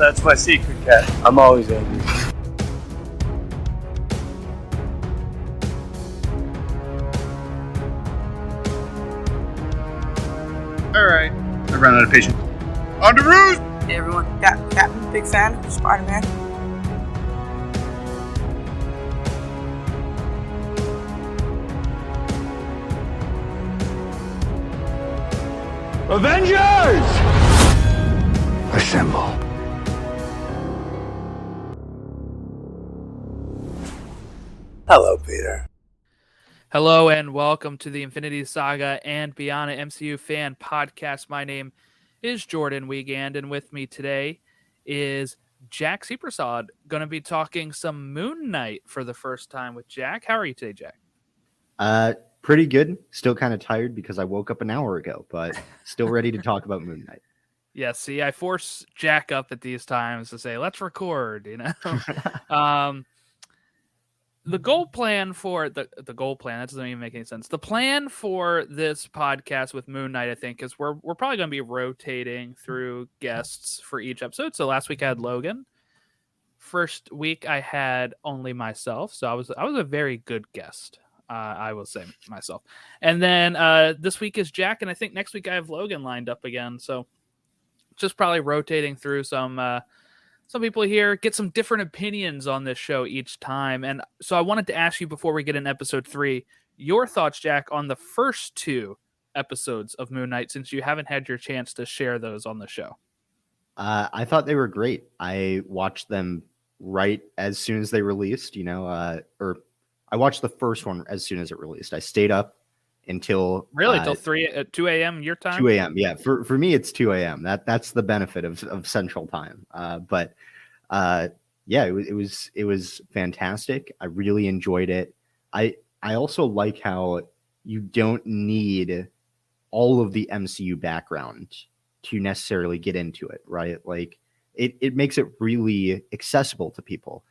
That's my secret, cat. I'm always angry. All right. I ran out of patience. On the roost! Hey everyone, Captain, big fan of Spider-Man. Avengers! Assemble. Hello, Peter. Hello and welcome to the Infinity Saga and Beyond an MCU fan podcast. My name is Jordan Wiegand, and with me today is Jack Sewpersaud. Going to be talking some Moon Knight for the first time with Jack. How are you today, Jack? Pretty good. Still kind of tired because I woke up an hour ago, but still ready to talk about Moon Knight. Yeah, see, I force Jack up at these times to say, let's record, you know? The goal plan for the goal plan, that doesn't even make any sense. The plan for this podcast with Moon Knight, I think, is we're probably going to be rotating through guests for each episode. So last week I had Logan. First week I had only myself. So I was a very good guest. I will say myself. And then this week is Jack, and I think next week I have Logan lined up again. So just probably rotating through some people here, get some different opinions on this show each time. And so I wanted to ask you before we get in episode 3, your thoughts, Jack, on the first 2 episodes of Moon Knight, since you haven't had your chance to share those on the show. I thought they were great. I watched them right as soon as they released, or I watched the first one as soon as it released. I stayed up until till 2 a.m. your time. 2 a.m. Yeah, for me it's 2 a.m. That's the benefit of Central Time. But it was fantastic. I really enjoyed it. I also like how you don't need all of the MCU background to necessarily get into it, right? Like it makes it really accessible to people.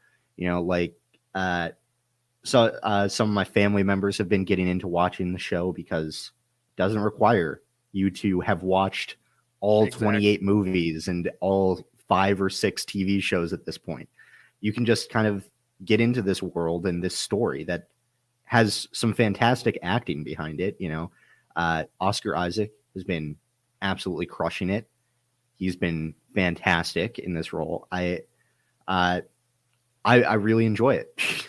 So some of my family members have been getting into watching the show because it doesn't require you to have watched all 28 movies and all 5 or 6 TV shows at this point. You can just kind of get into this world and this story that has some fantastic acting behind it. Oscar Isaac has been absolutely crushing it. He's been fantastic in this role. I really enjoy it.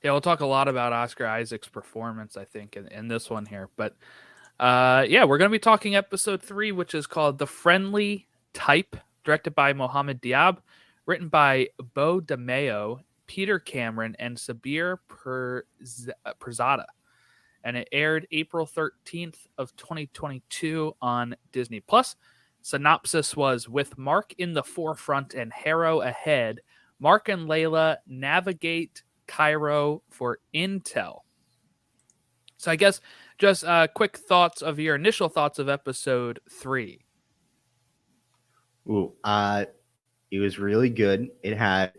Yeah, we'll talk a lot about Oscar Isaac's performance, I think, in this one here. But we're going to be talking episode 3, which is called The Friendly Type, directed by Mohamed Diab, written by Beau, DeMayo, Peter Cameron, and Sabir Pirzada. And it aired April 13th of 2022 on Disney+. Synopsis was, with Marc in the forefront and Harrow ahead, Marc and Layla navigate Cairo for intel. So I guess just quick thoughts of your initial thoughts of episode 3. Ooh, it was really good. It had,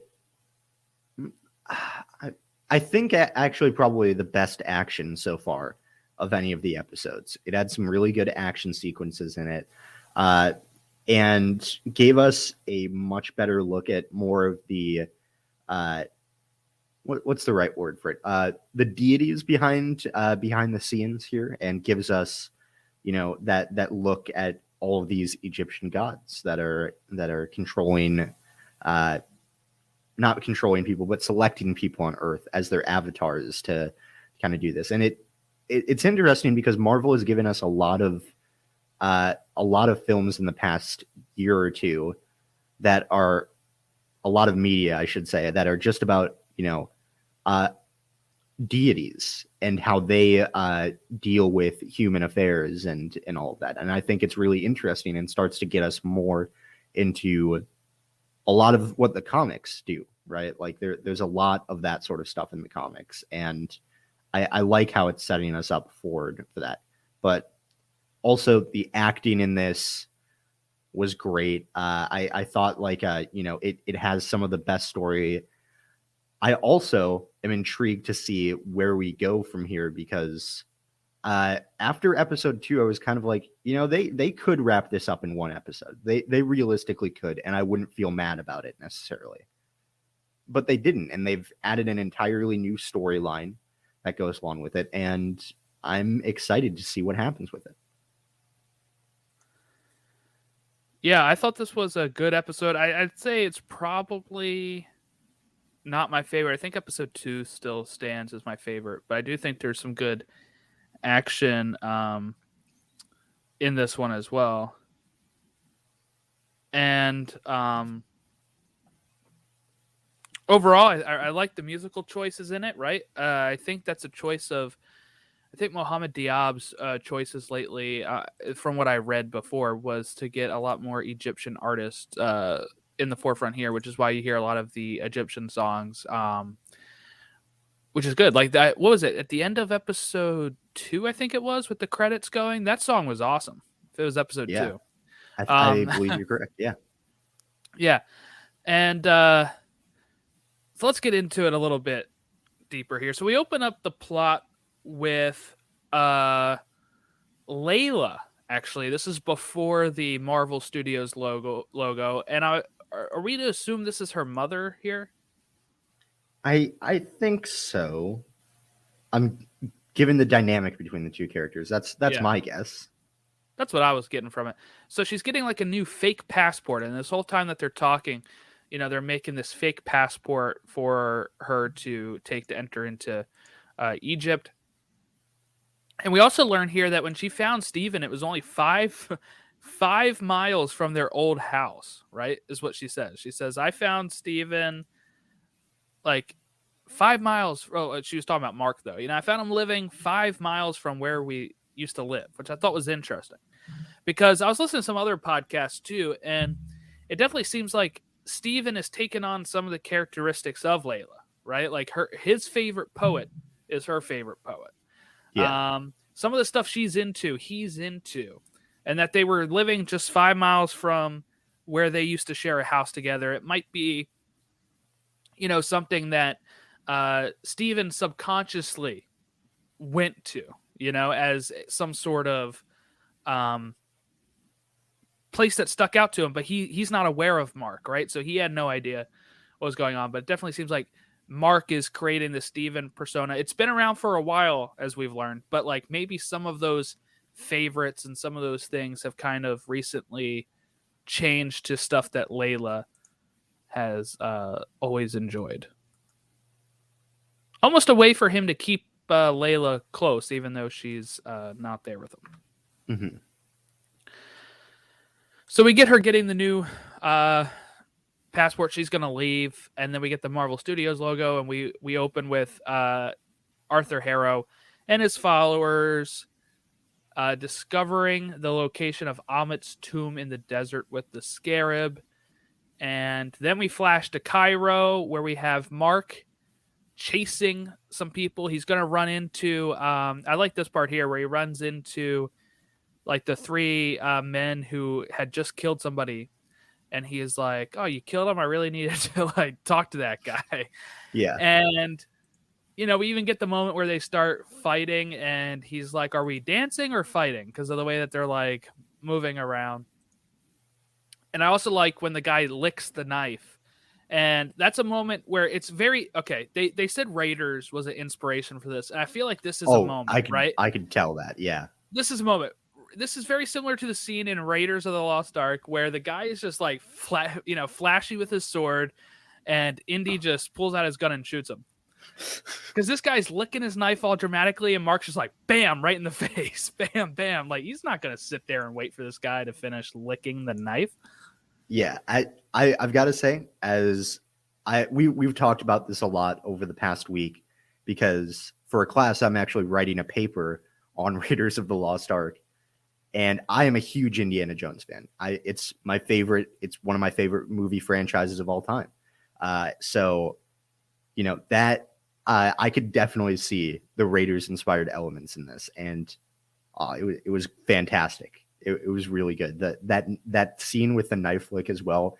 I think, actually probably the best action so far of any of the episodes. It had some really good action sequences in it, and gave us a much better look at more of the what's the right word for it? The deities behind the scenes here, and gives us, that look at all of these Egyptian gods that are controlling, not controlling people, but selecting people on Earth as their avatars to kind of do this. And it's interesting because Marvel has given us a lot of films in the past year or two that are a lot of media, I should say, that are just about, deities and how they deal with human affairs and all of that. And I think it's really interesting and starts to get us more into a lot of what the comics do, right? Like there's a lot of that sort of stuff in the comics, and I like how it's setting us up forward for that. But also the acting in this was great. I thought it has some of the best story. I also am intrigued to see where we go from here, because After episode 2, I was kind of like, they could wrap this up in one episode. They realistically could, and I wouldn't feel mad about it necessarily. But they didn't, and they've added an entirely new storyline that goes along with it, and I'm excited to see what happens with it. Yeah, I thought this was a good episode. I'd say it's probably not my favorite. I think episode 2 still stands as my favorite, but I do think there's some good action in this one as well. And overall, I like the musical choices in it, right? I think that's a choice of, I think Mohamed Diab's choices lately, from what I read before, was to get a lot more Egyptian artists in the forefront here, which is why you hear a lot of the Egyptian songs, which is good. Like that, what was it? At the end of episode 2, I think it was, with the credits going, that song was awesome. If it was episode 2. I believe you're correct. Yeah. Yeah. And so let's get into it a little bit deeper here. So we open up the plot with Layla. Actually, this is before the Marvel Studios logo. And are we to assume this is her mother here? I think so. I'm given the dynamic between the two characters. That's my guess. That's what I was getting from it. So she's getting like a new fake passport, and this whole time that they're talking, they're making this fake passport for her to take to enter into Egypt. And we also learn here that when she found Stephen, it was only 5 miles from their old house, right? Is what she says. She says, I found Stephen like 5 miles. Oh, she was talking about Mark, though. I found him living 5 miles from where we used to live, which I thought was interesting. Because I was listening to some other podcasts, too, and it definitely seems like Stephen has taken on some of the characteristics of Layla, right? Like his favorite poet is her favorite poet. Yeah. Some of the stuff she's into, he's into. And that they were living just 5 miles from where they used to share a house together. It might be, something that Stephen subconsciously went to, as some sort of place that stuck out to him. But he's not aware of Mark, right? So he had no idea what was going on. But it definitely seems like Mark is creating the Stephen persona. It's been around for a while, as we've learned, but like maybe some of those favorites and some of those things have kind of recently changed to stuff that Layla has always enjoyed. Almost a way for him to keep Layla close, even though she's not there with him. Mm-hmm. So we get her getting the new passport. She's going to leave, and then we get the Marvel Studios logo, and we open with Arthur Harrow and his followers discovering the location of Amit's tomb in the desert with the scarab. And then we flash to Cairo, where we have Mark chasing some people. He's going to run into I like this part here where he runs into like the 3 men who had just killed somebody. And he is like, oh, you killed him? I really needed to like talk to that guy. Yeah. And, we even get the moment where they start fighting and he's like, are we dancing or fighting? Because of the way that they're like moving around. And I also like when the guy licks the knife. And that's a moment where it's very, okay, they said Raiders was an inspiration for this. And I feel like this is a moment, right? I could tell that, yeah. This is a moment. This is very similar to the scene in Raiders of the Lost Ark where the guy is just like flashy with his sword, and Indy just pulls out his gun and shoots him. Because this guy's licking his knife all dramatically, and Mark's just like, bam, right in the face. Bam, bam. Like, he's not going to sit there and wait for this guy to finish licking the knife. Yeah, I've got to say, we've talked about this a lot over the past week, because for a class, I'm actually writing a paper on Raiders of the Lost Ark. And I am a huge Indiana Jones fan. It's my favorite. It's one of my favorite movie franchises of all time. So, that I could definitely see the Raiders inspired elements in this, and it was fantastic. It was really good. That scene with the knife lick as well.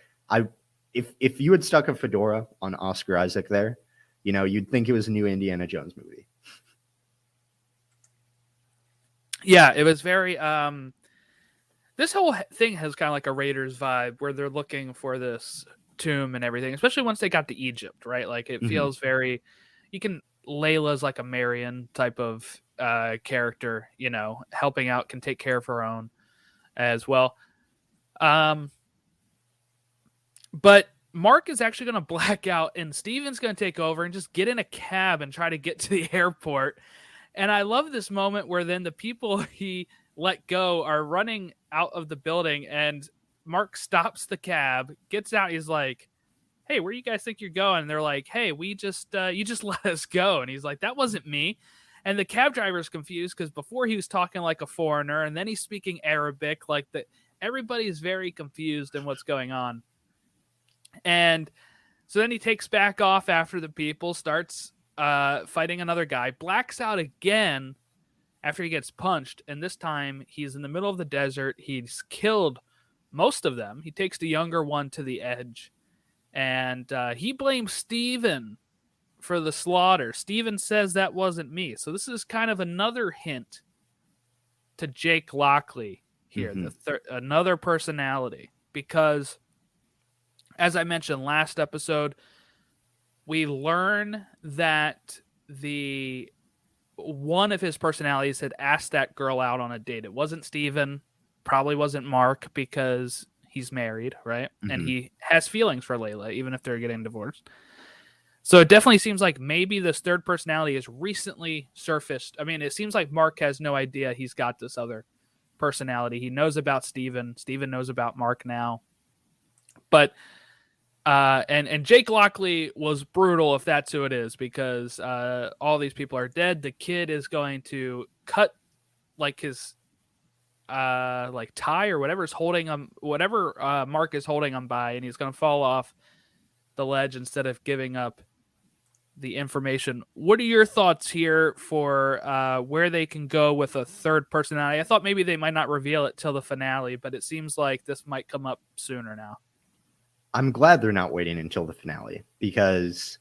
If you had stuck a fedora on Oscar Isaac there, you'd think it was a new Indiana Jones movie. Yeah, it was very. This whole thing has kind of like a Raiders vibe, where they're looking for this tomb and everything, especially once they got to Egypt, right? Like it feels very. You can Layla's like a Marion type of character, helping out, can take care of her own as well. But Mark is actually going to black out, and Steven's going to take over and just get in a cab and try to get to the airport. And I love this moment where then the people he let go are running out of the building, and Mark stops the cab, gets out. He's like, "Hey, where you guys think you're going?" And they're like, "Hey, we just you just let us go." And he's like, "That wasn't me." And the cab driver's confused because before he was talking like a foreigner, and then he's speaking Arabic. Like that, everybody's very confused in what's going on. And so then he takes back off after the people, starts fighting another guy, blacks out again after he gets punched, and this time he's in the middle of the desert. He's killed most of them. He takes the younger one to the edge, and he blames Steven for the slaughter. Steven says that wasn't me. So this is kind of another hint to Jake Lockley here, another personality, because as I mentioned last episode, we learn that one of his personalities had asked that girl out on a date. It wasn't Steven, probably wasn't Mark, because he's married, right? And he has feelings for Layla, even if they're getting divorced. So it definitely seems like maybe this third personality has recently surfaced. I mean, it seems like Mark has no idea he's got this other personality. He knows about Steven. Steven knows about Mark now. But and Jake Lockley was brutal, if that's who it is, because all these people are dead. The kid is going to cut like his like tie or whatever's holding him, whatever Mark is holding him by, and he's going to fall off the ledge instead of giving up the information. What are your thoughts here for where they can go with a third personality? I thought maybe they might not reveal it till the finale, but it seems like this might come up sooner now. I'm glad they're not waiting until the finale, because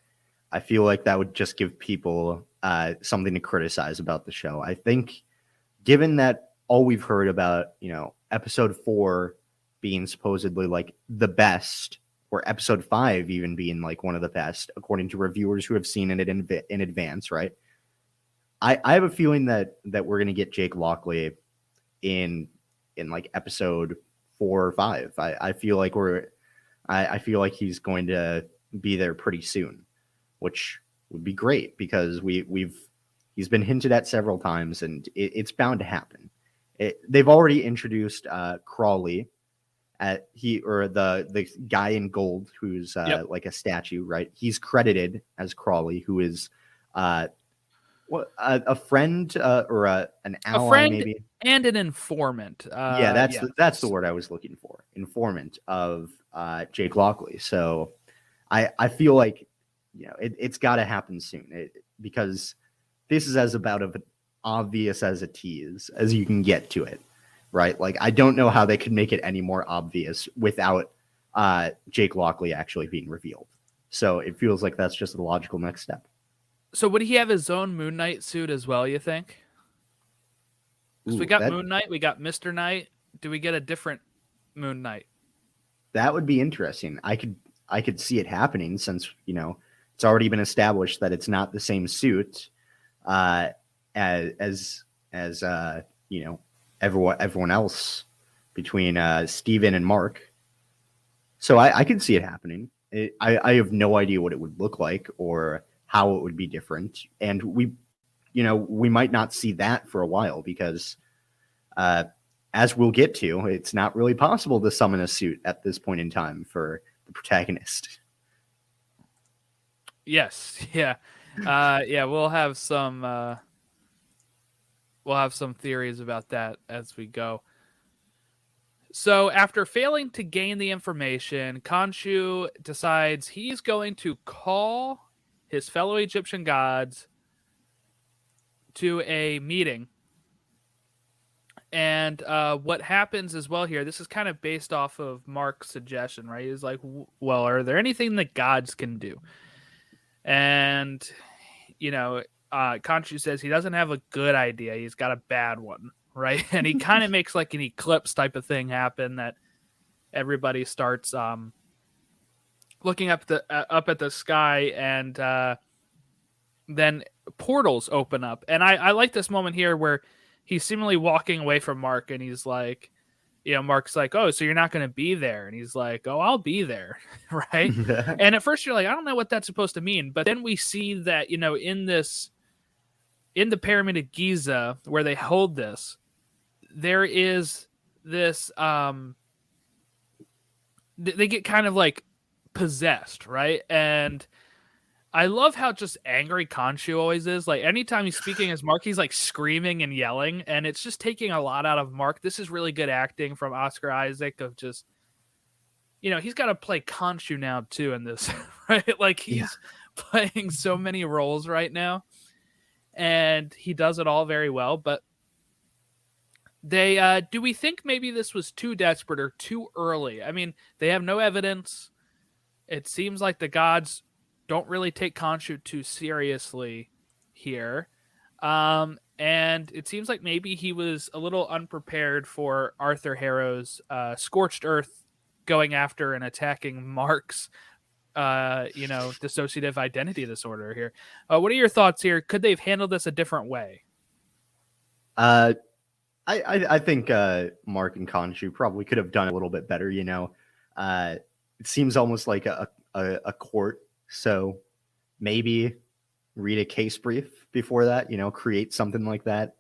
I feel like that would just give people something to criticize about the show. I think given that all we've heard about, episode 4 being supposedly like the best, or episode 5 even being like one of the best, according to reviewers who have seen it in advance, right? I have a feeling that we're going to get Jake Lockley in like episode 4 or 5. I feel like I feel like he's going to be there pretty soon, which would be great, because he's been hinted at several times, and it's bound to happen. They've already introduced Crawley, the guy in gold who's like a statue, right? He's credited as Crawley, who is a friend or an ally, a friend maybe, and an informant. That's the word I was looking for. Informant of Jake Lockley. So I feel like it's got to happen soon, because this is as about of obvious as a tease as you can get to it, right? Like, I don't know how they could make it any more obvious without Jake Lockley actually being revealed. So it feels like that's just the logical next step. So would he have his own Moon Knight suit as well, you think? Because we got Moon Knight, we got Mr. Knight. Do we get a different Moon Knight? That would be interesting. I could see it happening, since it's already been established that it's not the same suit as everyone else between Steven and Mark. So I could see it happening. I have no idea what it would look like or how it would be different, and we might not see that for a while, because as we'll get to, it's not really possible to summon a suit at this point in time for the protagonist. Yes. Yeah. We'll have some theories about that as we go. So after failing to gain the information, Khonshu decides he's going to call his fellow Egyptian gods to a meeting. And what happens as well here, this is kind of based off of Mark's suggestion, right? He's like, well, are there anything the gods can do? And, Khonshu says he doesn't have a good idea. He's got a bad one. right? And he kind of makes like an eclipse type of thing happen that everybody starts looking up at the sky, and then portals open up. And I like this moment here where he's seemingly walking away from Mark, and he's like, Mark's like, "Oh, so you're not going to be there?" And he's like, "Oh, I'll be there." Right. And at first you're like, I don't know what that's supposed to mean. But then we see that, in the Pyramid of Giza where they hold this, there is this, they get kind of like possessed. Right. And I love how just angry Khonshu always is. Like anytime he's speaking as Mark, he's like screaming and yelling, and it's just taking a lot out of Mark. This is really good acting from Oscar Isaac of just, he's got to play Khonshu now too in this, right? Like he's playing so many roles right now, and he does it all very well. But they, do we think maybe this was too desperate or too early? I mean, they have no evidence. It seems like the gods don't really take Khonshu too seriously here. And it seems like maybe he was a little unprepared for Arthur Harrow's scorched earth going after and attacking Mark's, dissociative identity disorder here. What are your thoughts here? Could they have handled this a different way? I think Mark and Khonshu probably could have done a little bit better. It seems almost like a court. So maybe read a case brief before that, create something like that,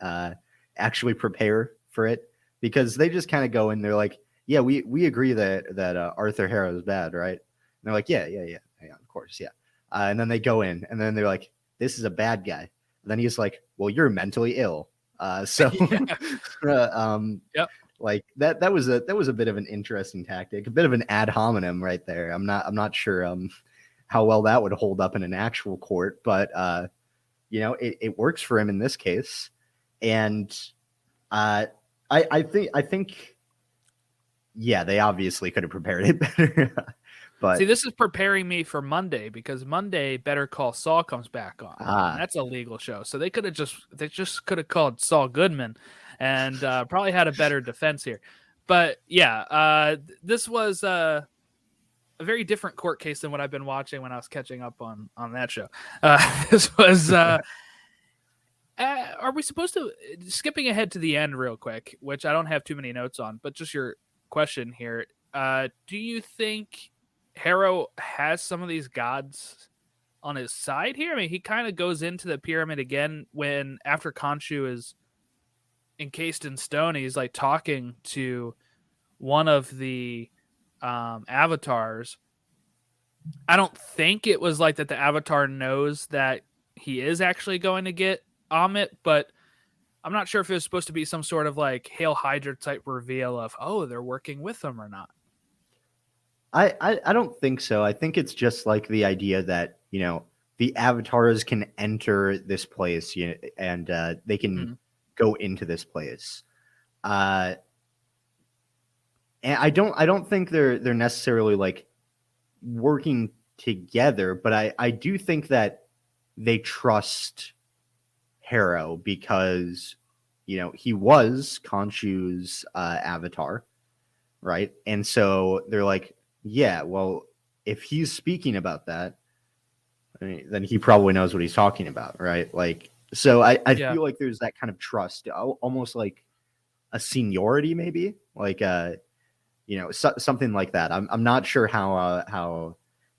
actually prepare for it, because they just kind of go in, they're like, yeah, we agree that Arthur Harrow is bad, right? And they're like, yeah, of course, yeah. And then they go in, and then they're like, this is a bad guy. And then he's like, well, you're mentally ill. Yep. Like that was a bit of an interesting tactic, a bit of an ad hominem right there. I'm not sure how well that would hold up in an actual court, but it works for him in this case. And I think yeah, they obviously could have prepared it better. But see, this is preparing me for Monday, because Monday Better Call Saul comes back on. That's a legal show, so they just could have called Saul Goodman and probably had a better defense here. But yeah, this was a very different court case than what I've been watching when I was catching up on that show. This was. Are we supposed to, skipping ahead to the end real quick, which I don't have too many notes on, but just your question here. Do you think Harrow has some of these gods on his side here? I mean, he kind of goes into the pyramid again after Khonshu is encased in stone. He's like talking to one of the avatars. I don't think it was like that the avatar knows that he is actually going to get Amit, but I'm not sure if it was supposed to be some sort of like Hail Hydra type reveal of, oh, they're working with him or not. I don't think so. I think it's just like the idea that, the avatars can enter this place, and they can go into this place. And I don't think they're necessarily like working together, but I do think that they trust Harrow because, he was Khonshu's avatar, right? And so they're like, yeah, well, if he's speaking about that, then he probably knows what he's talking about, right? Like, so I feel like there's that kind of trust, almost like a seniority, maybe, like something like that. I'm not sure how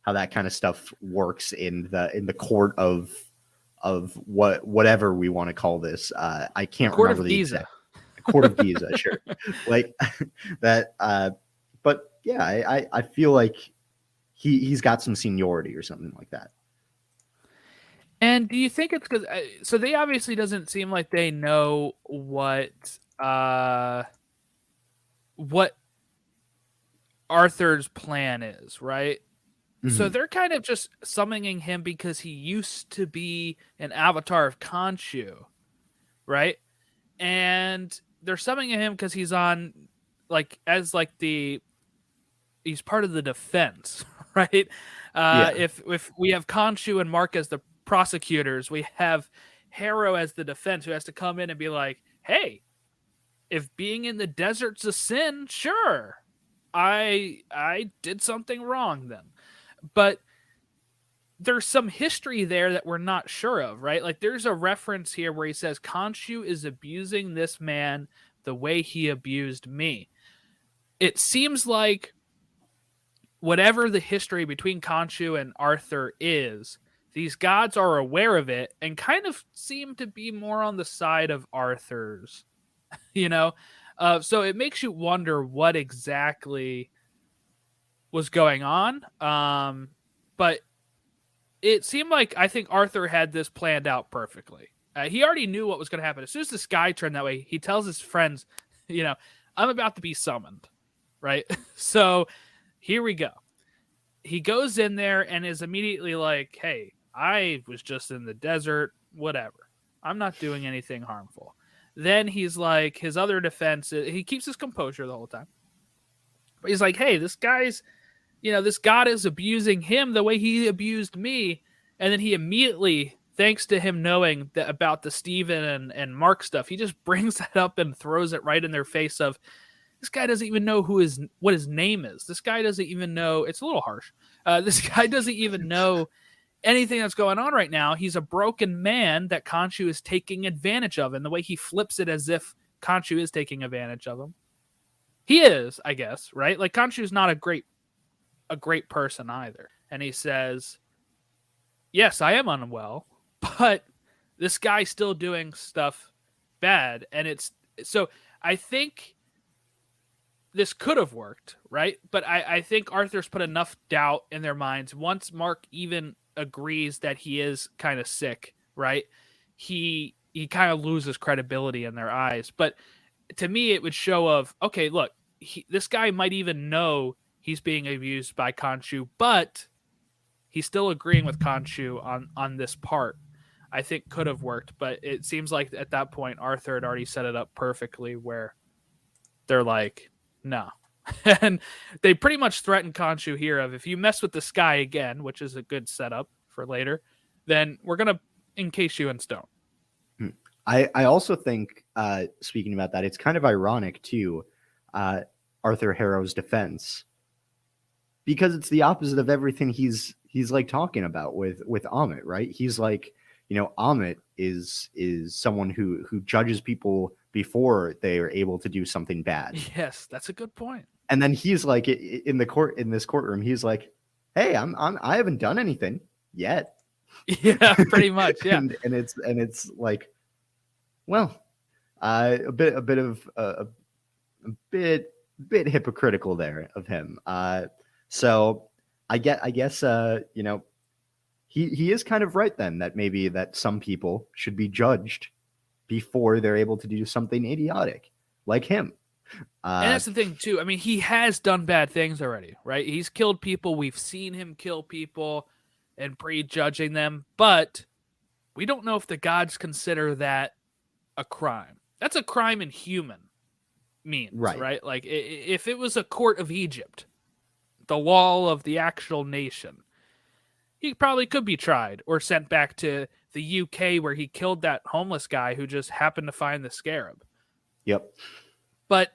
that kind of stuff works in the court of whatever we want to call this. I can't remember the exact court of Giza, sure, like that. But yeah, I feel like he's got some seniority or something like that. And do you think it's because so they obviously doesn't seem like they know what Arthur's plan is, right? Mm-hmm. So they're kind of just summoning him because he used to be an avatar of Khonshu, right? And they're summoning him because he's on he's part of the defense, right? If we have Khonshu and Mark as the prosecutors, we have Harrow as the defense, who has to come in and be like, hey, if being in the desert's a sin, sure, I did something wrong then. But there's some history there that we're not sure of, right? Like there's a reference here where he says Khonshu is abusing this man the way he abused me. It seems like whatever the history between Khonshu and Arthur is, these gods are aware of it and kind of seem to be more on the side of Arthur's, you know? So it makes you wonder what exactly was going on. But it seemed like I think Arthur had this planned out perfectly. He already knew what was going to happen. As soon as the sky turned that way, he tells his friends, you know, I'm about to be summoned, right? So here we go. He goes in there and is immediately like, hey, I was just in the desert, whatever. I'm not doing anything harmful. Then he's like, his other defense, he keeps his composure the whole time. But he's like, hey, this guy's, you know, this god is abusing him the way he abused me. And then he immediately, thanks to him knowing that about the Stephen and Mark stuff, he just brings that up and throws it right in their face of, this guy doesn't even know what his name is. This guy doesn't even know. It's a little harsh. This guy doesn't even know anything that's going on right now. He's a broken man that Khonshu is taking advantage of. And the way he flips it as if Khonshu is taking advantage of him. He is, I guess, right? Like Khonshu is not a great person either. And he says, yes, I am unwell, but this guy's still doing stuff bad. And it's so I think this could have worked, right? But I think Arthur's put enough doubt in their minds. Once Mark even agrees that he is kind of sick, right? He kind of loses credibility in their eyes. But to me, it would show of, okay, look, this guy might even know he's being abused by Khonshu, but he's still agreeing with Khonshu on this part. I think could have worked, but it seems like at that point, Arthur had already set it up perfectly where they're like, no. And they pretty much threaten Khonshu here of, if you mess with the sky again, which is a good setup for later, then we're going to encase you in stone. I also think, speaking about that, it's kind of ironic too, Arthur Harrow's defense, because it's the opposite of everything he's like talking about with Amit, right? He's like, you know, Amit is someone who judges people before they are able to do something bad. Yes, that's a good point. And then he's like, in this courtroom, he's like, hey, I haven't done anything yet. Yeah, pretty much. Yeah. and it's like, well, a bit hypocritical there of him. So I guess you know, he is kind of right then that maybe that some people should be judged before they're able to do something idiotic like him. And that's the thing too. I mean, he has done bad things already, right? He's killed people. We've seen him kill people and prejudging them, but we don't know if the gods consider that a crime. That's a crime in human means, right? Like if it was a court of Egypt, the law of the actual nation, he probably could be tried or sent back to the UK where he killed that homeless guy who just happened to find the scarab. Yep. But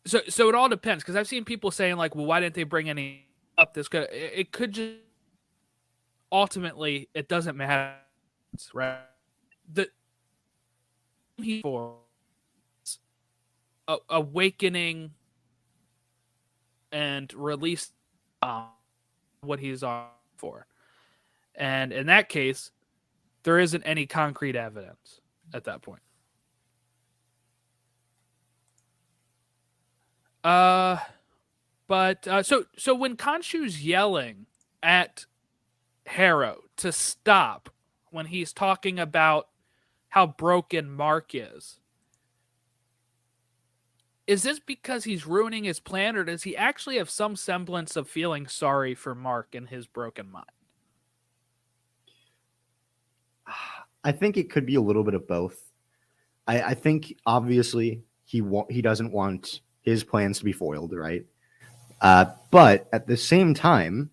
so it all depends, because I've seen people saying like, well, why didn't they bring any up this? It could just ultimately it doesn't matter, right? The for awakening and release what he's on for, and in that case, there isn't any concrete evidence at that point. So when Khonshu's yelling at Harrow to stop when he's talking about how broken Mark is this because he's ruining his plan, or does he actually have some semblance of feeling sorry for Mark and his broken mind? I think it could be a little bit of both. I think obviously he doesn't want his plans to be foiled, right? But at the same time,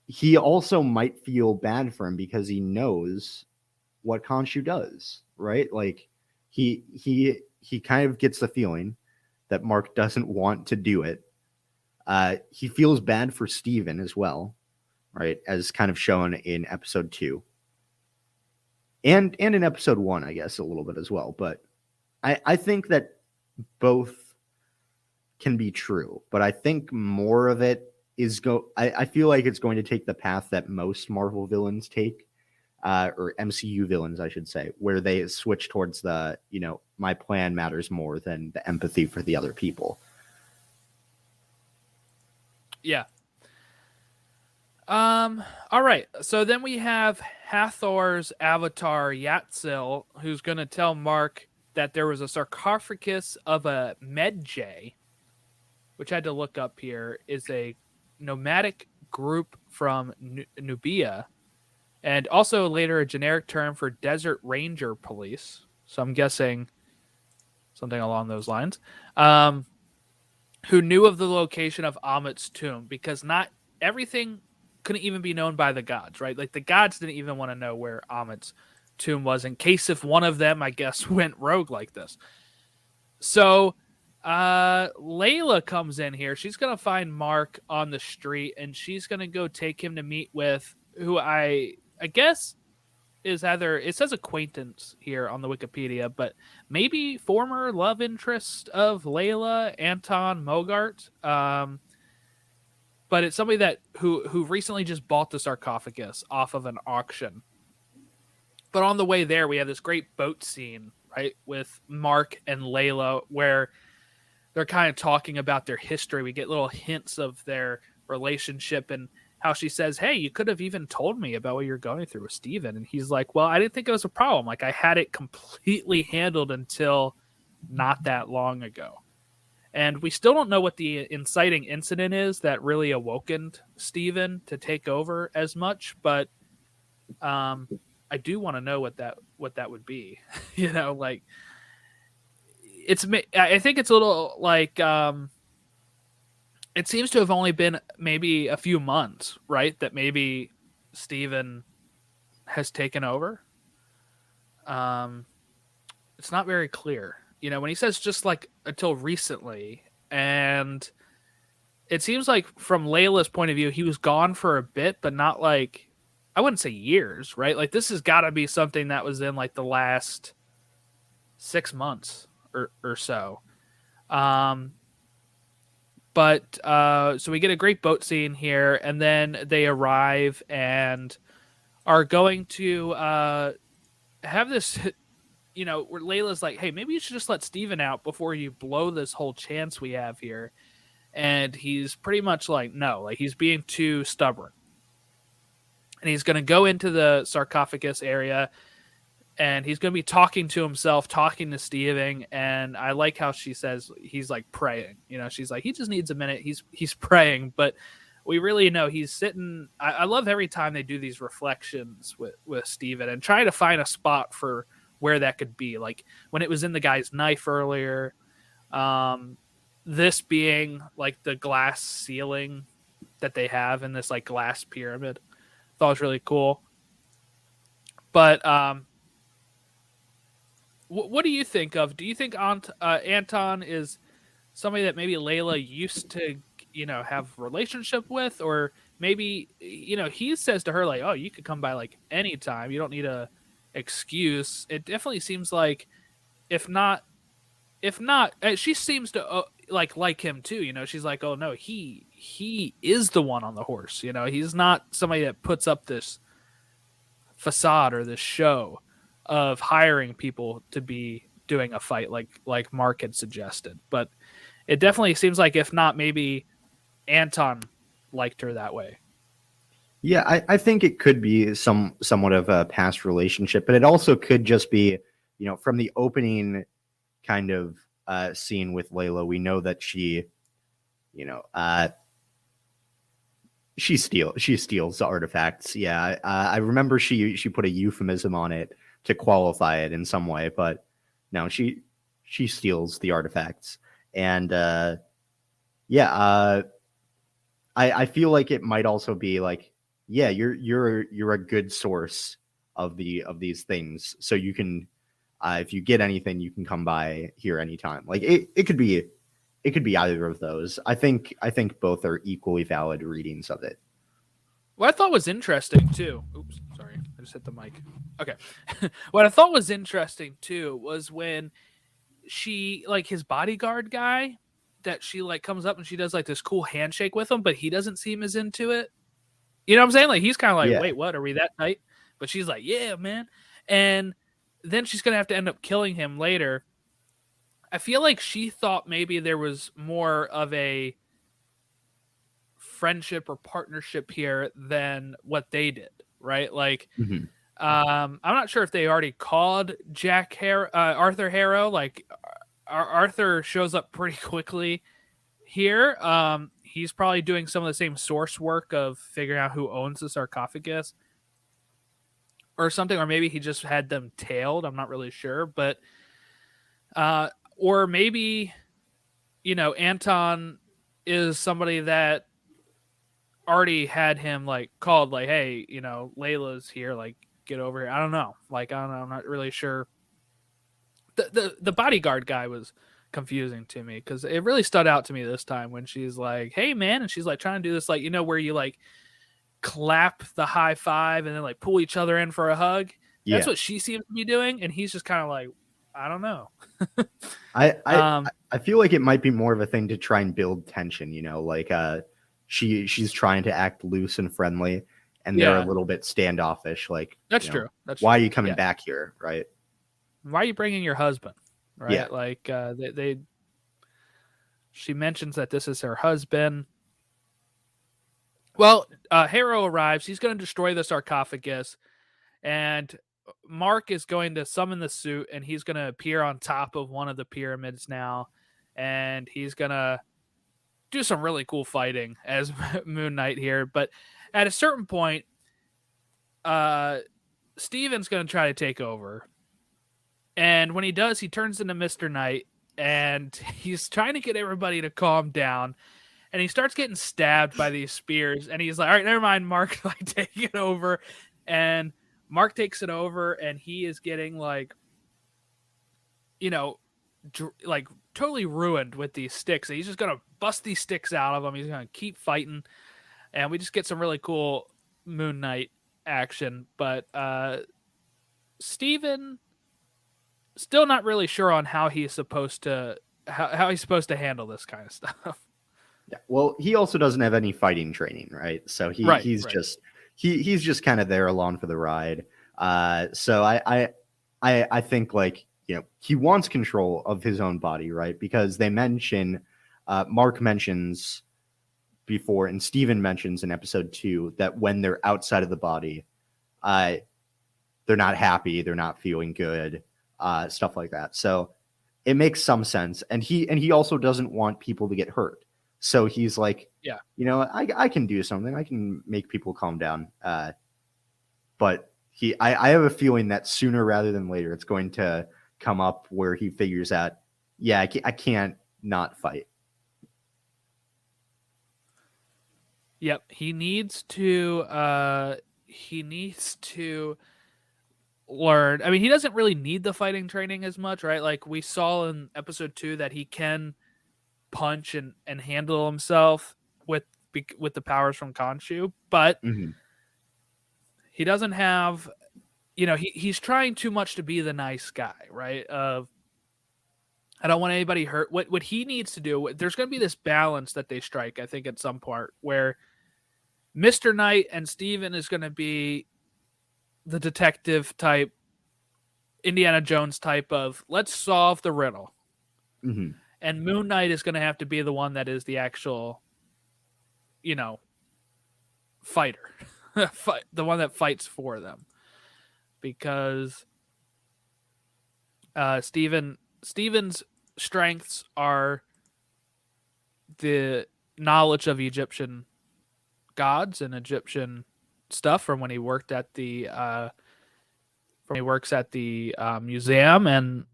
he also might feel bad for him because he knows what Khonshu does, right? Like he kind of gets the feeling that Mark doesn't want to do it. He feels bad for Steven as well, right? As kind of shown in episode 2. And in episode 1, I guess, a little bit as well. But I think that both can be true. But I think more of it is I feel like it's going to take the path that most Marvel villains take, or MCU villains, I should say, where they switch towards the, my plan matters more than the empathy for the other people. Yeah. All right. So then we have Hathor's avatar Yatzil, who's going to tell Mark that there was a sarcophagus of a Medjay, which I had to look up here, is a nomadic group from Nubia, and also later a generic term for desert ranger police. So I'm guessing something along those lines. Who knew of the location of Amit's tomb, because not everything couldn't even be known by the gods, right? Like the gods didn't even want to know where Amit's tomb was in case if one of them, I guess, went rogue like this. So Layla comes in here. She's going to find Mark on the street, and she's going to go take him to meet with who I guess is either, it says acquaintance here on the Wikipedia, but maybe former love interest of Layla, Anton Mogart. But it's somebody that who recently just bought the sarcophagus off of an auction. But on the way there, we have this great boat scene, right, with Mark and Layla, where they're kind of talking about their history. We get little hints of their relationship and how she says, hey, you could have even told me about what you're going through with Steven. And he's like, well, I didn't think it was a problem. Like, I had it completely handled until not that long ago. And we still don't know what the inciting incident is that really awokened Steven to take over as much, but I do want to know what that would be. Like, I think it's a little like it seems to have only been maybe a few months, right? That maybe Steven has taken over. It's not very clear, when he says just like until recently, and it seems like from Layla's point of view, he was gone for a bit, but not like, I wouldn't say years, right? Like this has got to be something that was in like the last 6 months or so. But so we get a great boat scene here, and then they arrive and are going to have this, where Layla's like, hey, maybe you should just let Steven out before you blow this whole chance we have here. And he's pretty much like, no, like he's being too stubborn. And he's going to go into the sarcophagus area, and he's going to be talking to himself, talking to Steven. And I like how she says he's like praying. She's like, he just needs a minute. He's praying, but we really know he's sitting. I love every time they do these reflections with Steven and try to find a spot for where that could be. Like when it was in the guy's knife earlier, this being like the glass ceiling that they have in this like glass pyramid. Thought it was really cool. But what do you think of? Do you think Anton is somebody that maybe Layla used to, have a relationship with, or maybe, he says to her like, oh, you could come by like anytime. You don't need a excuse. It definitely seems like, if not, she seems to like him too. She's like, oh no, he is the one on the horse. He's not somebody that puts up this facade or this show of hiring people to be doing a fight like Mark had suggested. But it definitely seems like, if not, maybe Anton liked her that way. Yeah, I think it could be somewhat of a past relationship, but it also could just be, from the opening kind of scene with Layla, we know that she steals the artifacts. Yeah, I remember she put a euphemism on it to qualify it in some way, but no, she steals the artifacts, and I feel like it might also be like, yeah, you're a good source of these things, so you can If you get anything, you can come by here anytime. Like it could be either of those. I think both are equally valid readings of it. What I thought was interesting too. Oops, sorry, I just hit the mic. Okay, what I thought was interesting too was when she, like, his bodyguard guy, that she like comes up and she does like this cool handshake with him, but he doesn't seem as into it. You know what I'm saying? Like, he's kind of like, Yeah. wait, what? Are we that tight? But she's like, yeah, man. And then she's gonna have to end up killing him later. I feel like she thought maybe there was more of a friendship or partnership here than what they did, right? Like, I'm not sure if they already called Arthur Harrow. Like, Arthur shows up pretty quickly here. He's probably doing some of the same source work of figuring out who owns the sarcophagus or something, or maybe he just had them tailed. I'm not really sure, but or maybe, you know, Anton is somebody that already had him like called, like, hey, you know, Layla's here, like, get over here. I don't know. Like, I don't know. I'm not really sure. The bodyguard guy was confusing to me because it really stood out to me this time when she's like, hey, man. And she's like trying to do this, like, you know, where you like clap the high five and then like pull each other in for a hug. That's what she seems to be doing. And he's just kind of like, I don't know. I feel like it might be more of a thing to try and build tension, you know, like she's trying to act loose and friendly and they're a little bit standoffish. Like, that's you true. know, That's why true. are you coming back here? Right. Why are you bringing your husband? Right. Yeah. Like, she mentions that this is her husband. Well, Harrow arrives. He's going to destroy the sarcophagus, and Mark is going to summon the suit, and he's going to appear on top of one of the pyramids now, and he's going to do some really cool fighting as Moon Knight here. But at a certain point, Steven's going to try to take over. And when he does, he turns into Mr. Knight, and he's trying to get everybody to calm down. And he starts getting stabbed by these spears. And he's like, all right, never mind, Mark, like, take it over. And Mark takes it over, and he is getting, like, you know, like totally ruined with these sticks. And he's just going to bust these sticks out of him. He's going to keep fighting. And we just get some really cool Moon Knight action. But Steven, still not really sure on how he's supposed to handle this kind of stuff. Yeah. Well, he also doesn't have any fighting training, right? So he's just kind of there along for the ride. So I think, like, you know, he wants control of his own body, right? Because they mention, Mark mentions before, and Steven mentions in episode 2 that when they're outside of the body, they're not happy, they're not feeling good, stuff like that. So it makes some sense. And he also doesn't want people to get hurt. So he's like, yeah, you know, I can do something. I can make people calm down. But I have a feeling that sooner rather than later, it's going to come up where he figures out, yeah, I can't not fight. Yep. He needs to learn. I mean, he doesn't really need the fighting training as much, right? Like we saw in episode 2 that he can punch and handle himself with the powers from Khonshu, but he doesn't have, you know, he's trying too much to be the nice guy, right? I don't want anybody hurt. What he needs to do, there's going to be this balance that they strike, I think, at some part where Mr. Knight and Steven is going to be the detective type, Indiana Jones type of, let's solve the riddle. And Moon Knight is going to have to be the one that is the actual, you know, fighter, the one that fights for them, because Steven's strengths are the knowledge of Egyptian gods and Egyptian stuff from when he worked at the museum, and,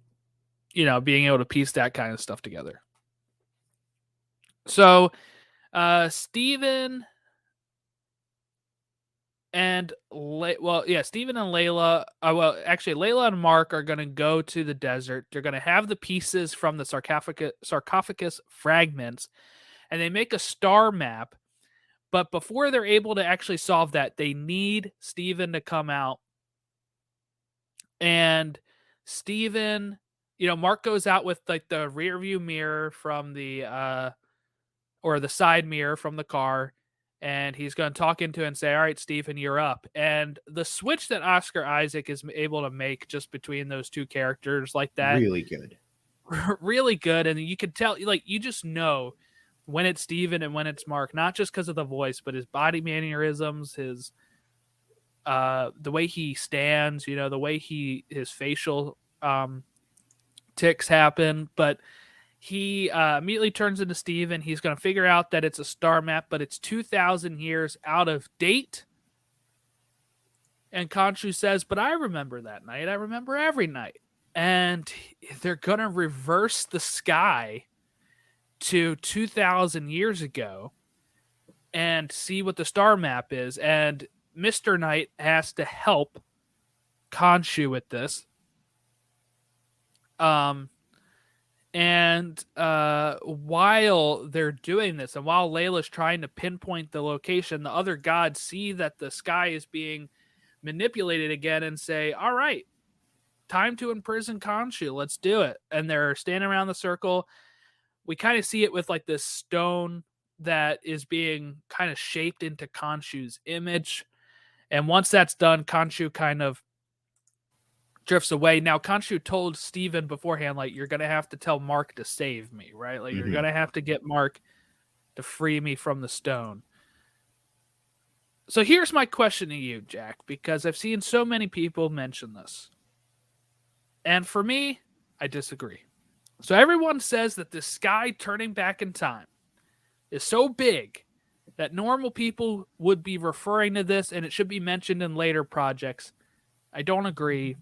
you know, being able to piece that kind of stuff together. So Steven Steven and Layla. Actually, Layla and Mark are going to go to the desert. They're going to have the pieces from the sarcophagus fragments, and they make a star map. But before they're able to actually solve that, they need Steven to come out. And Steven, Mark goes out with like the rear view mirror from the or the side mirror from the car. And he's going to talk into it and say, all right, Stephen, you're up. And the switch that Oscar Isaac is able to make just between those two characters like that. Really good. Really good. And you can tell, like, you just know when it's Stephen and when it's Mark, not just because of the voice, but his body mannerisms, his the way he stands, the way his facial tics happen. But he immediately turns into Steven. He's going to figure out that it's a star map, but it's 2,000 years out of date. And Khonshu says, but I remember that night. I remember every night. And they're going to reverse the sky to 2,000 years ago and see what the star map is. And Mr. Knight has to help Khonshu with this. And while they're doing this, and while Layla's trying to pinpoint the location, the other gods see that the sky is being manipulated again and say, all right, time to imprison Khonshu. Let's do it. And they're standing around the circle. We kind of see it with like this stone that is being kind of shaped into Khonshu's image. And once that's done, Khonshu kind of drifts away. Now, Khonshu told Steven beforehand, like, you're going to have to tell Mark to save me, right? Like, you're going to have to get Mark to free me from the stone. So here's my question to you, Jack, because I've seen so many people mention this. And for me, I disagree. So everyone says that the sky turning back in time is so big that normal people would be referring to this and it should be mentioned in later projects. I don't agree.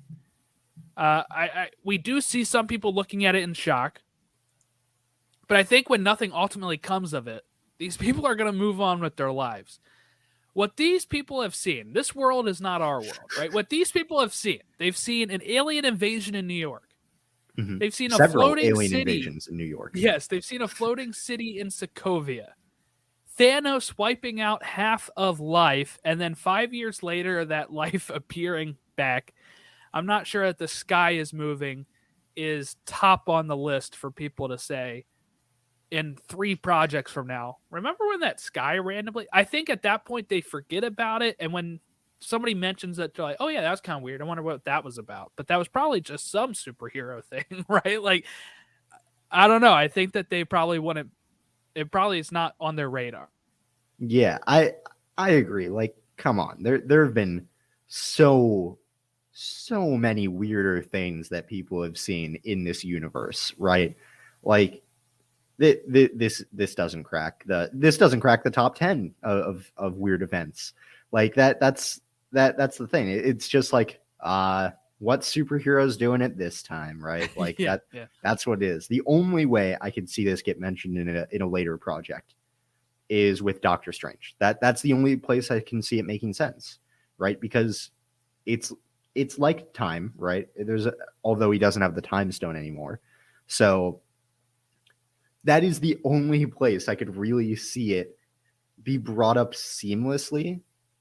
We do see some people looking at it in shock, but I think when nothing ultimately comes of it, these people are going to move on with their lives. What these people have seen, this world is not our world, right? What these people have seen, they've seen an alien invasion in New York. Mm-hmm. They've seen several floating alien city. Invasions in New York. Yes, they've seen a floating city in Sokovia. Thanos wiping out half of life, and then 5 years later, that life appearing back. I'm not sure that the sky is moving is top on the list for people to say in 3 projects from now. Remember when that sky randomly? I think at that point they forget about it, and when somebody mentions it, they're like, oh yeah, that was kind of weird. I wonder what that was about. But that was probably just some superhero thing, right? Like, I don't know. I think that they probably wouldn't. It probably is not on their radar. Yeah, I agree. Like, come on. There have been so many weirder things that people have seen in this universe, right? Like, this doesn't crack the top 10 of weird events. Like that's the thing. It's just like, what superheroes doing it this time, right? Like that's what it is. The only way I can see this get mentioned in a later project is with Doctor Strange. That's the only place I can see it making sense, right? Because it's like time, right? Although he doesn't have the time stone anymore. So that is the only place I could really see it be brought up seamlessly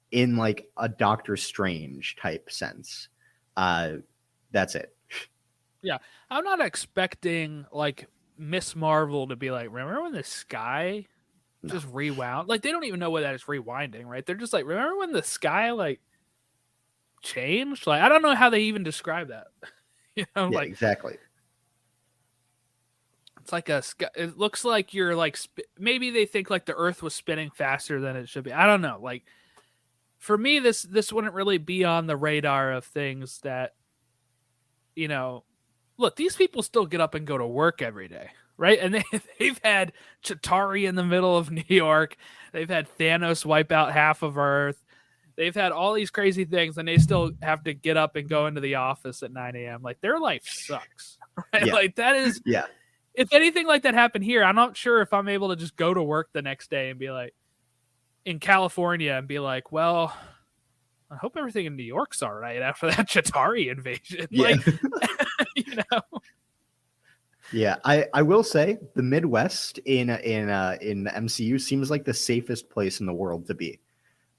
in like a Doctor Strange type sense. That's it. Yeah. I'm not expecting like Miss Marvel to be like, remember when the sky just rewound? Like, they don't even know what that is rewinding, right? They're just like, remember when the sky like changed? Like, I don't know how they even describe that. Like exactly. It's like it looks like you're like, maybe they think like the Earth was spinning faster than it should be. I don't know. Like, for me, this wouldn't really be on the radar of things that, look, these people still get up and go to work every day, right? And they've had Chitauri in the middle of New York. They've had Thanos wipe out half of Earth. They've had all these crazy things, and they still have to get up and go into the office at 9 a.m. Like, their life sucks, right? Yeah. Like, that is, yeah. If anything like that happened here, I'm not sure if I'm able to just go to work the next day and be like, in California, and be like, well, I hope everything in New York's all right after that Chitauri invasion. Yeah. Like, you know. Yeah, I will say the Midwest in the MCU seems like the safest place in the world to be.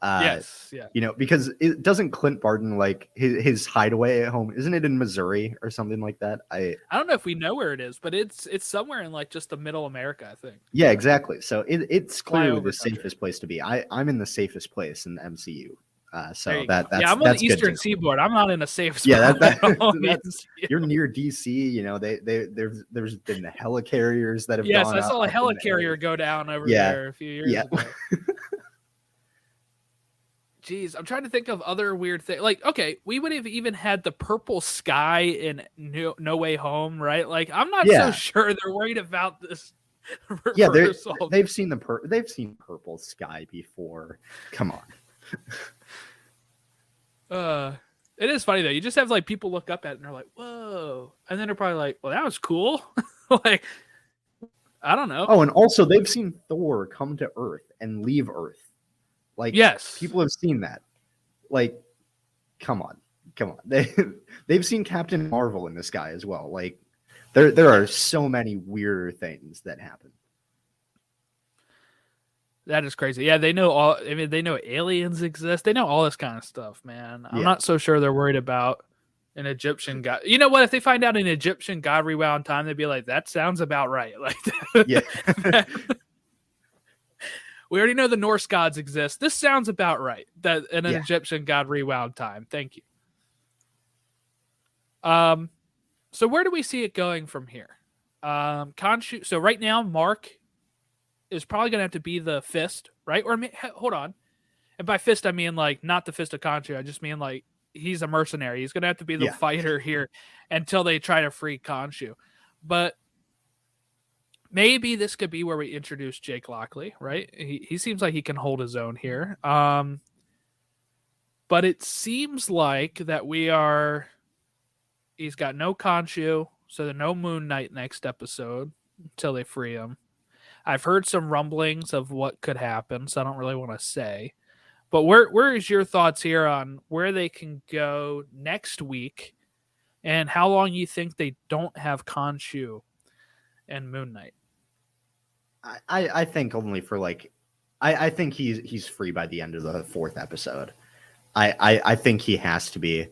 Yes, yeah. You know, because it doesn't Clint Barton like his hideaway at home, isn't it in Missouri or something like that? I don't know if we know where it is, but it's somewhere in like just the middle America, I think. Yeah, exactly. So it's clearly Flyover the country. safest place to be. I'm in the safest place in the MCU. So There you that's go. I'm on that's the good Eastern to- Seaboard. I'm not in a safe spot. Yeah, that's you're near DC. You know, there's been the helicarriers that have yes, gone I saw a up in the helicarrier air. go down over Yeah. there a few years ago. Jeez, I'm trying to think of other weird things. Like, okay, we would have even had the purple sky in No Way Home, right? Like, I'm not so sure they're worried about this. Yeah, reversal. they've seen purple sky before. Come on. It is funny though. You just have like people look up at it and they're like, "Whoa," and then they're probably like, "Well, that was cool." Like, I don't know. Oh, and also they've seen Thor come to Earth and leave Earth. Like, yes, people have seen that. Like, come on. They've seen Captain Marvel in the sky as well. Like, there are so many weirder things that happen. That is crazy. Yeah, they know all. I mean, they know aliens exist. They know all this kind of stuff, man. I'm not so sure they're worried about an Egyptian god. You know what? If they find out an Egyptian god rewound time, they'd be like, "That sounds about right." Like, Yeah. We already know the Norse gods exist. This sounds about right. That an Egyptian god rewound time. Thank you. So where do we see it going from here? Khonshu. So right now, Mark is probably going to have to be the fist, right? Or hold on. And by fist, I mean like not the fist of Khonshu. I just mean like he's a mercenary. He's going to have to be the fighter here until they try to free Khonshu. But maybe this could be where we introduce Jake Lockley, right? He seems like he can hold his own here. But it seems like that he's got no Khonshu, so there's no Moon Knight next episode until they free him. I've heard some rumblings of what could happen, so I don't really want to say. But where is your thoughts here on where they can go next week and how long you think they don't have Khonshu and Moon Knight? I think only for like I think he's free by the end of the 4th episode. I think he has to be.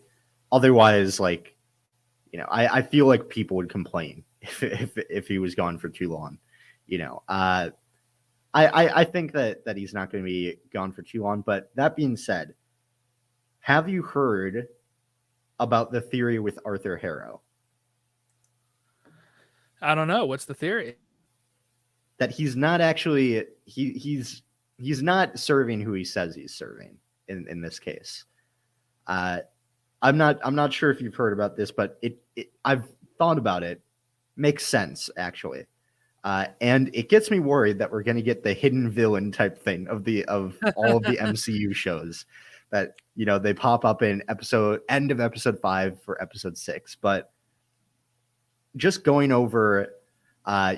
Otherwise, like, you know, I feel like people would complain if he was gone for too long. You know, I think that he's not going to be gone for too long. But that being said, have you heard about the theory with Arthur Harrow? I don't know. What's the theory? That he's not actually he's not serving who he says he's serving in this case. I'm not sure if you've heard about this, but I've thought about it. Makes sense actually. And it gets me worried that we're going to get the hidden villain type thing of all of the MCU shows that, you know, they pop up in end of episode 5 for episode 6. But just going over,